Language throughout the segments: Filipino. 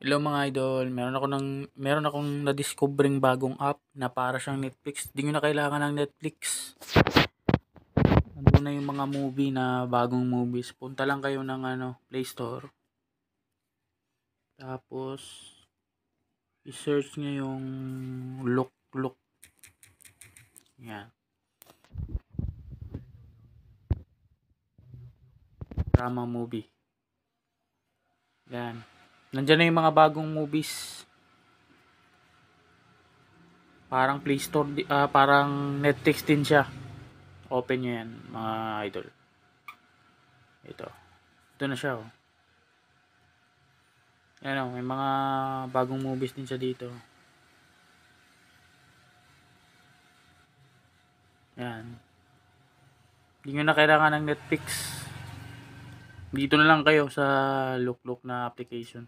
Hello mga idol, meron akong na-discovering bagong app na para siyang Netflix. Di nyo na kailangan ng Netflix. Nandun na yung mga movie na bagong movies. Punta lang kayo ng Play Store. Tapos i-search nyo yung Look. Yan. Drama movie. Yan. Nandiyan na yung mga bagong movies. Parang Play Store, parang Netflix din siya. Open nyo yan, mga idol. Ito na siya, oh. Yan, oh, may mga bagong movies din siya dito. Yan. Hindi nyo na kailangan ng Netflix. Dito na lang kayo sa Look na application.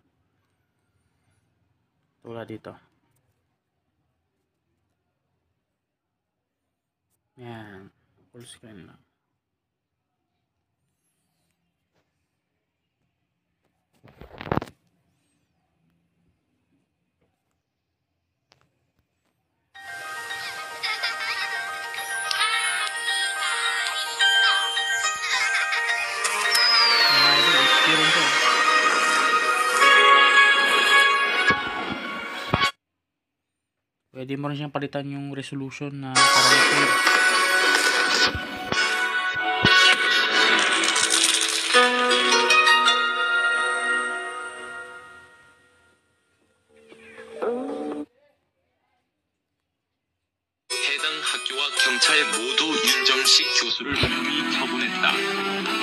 Tulad dito. Yan. Full screen lang. Pwede mo rin siyang palitan yung resolution na parameter. 해당 학교와 경찰 모두 윤정식 교수를 모두 처분했다.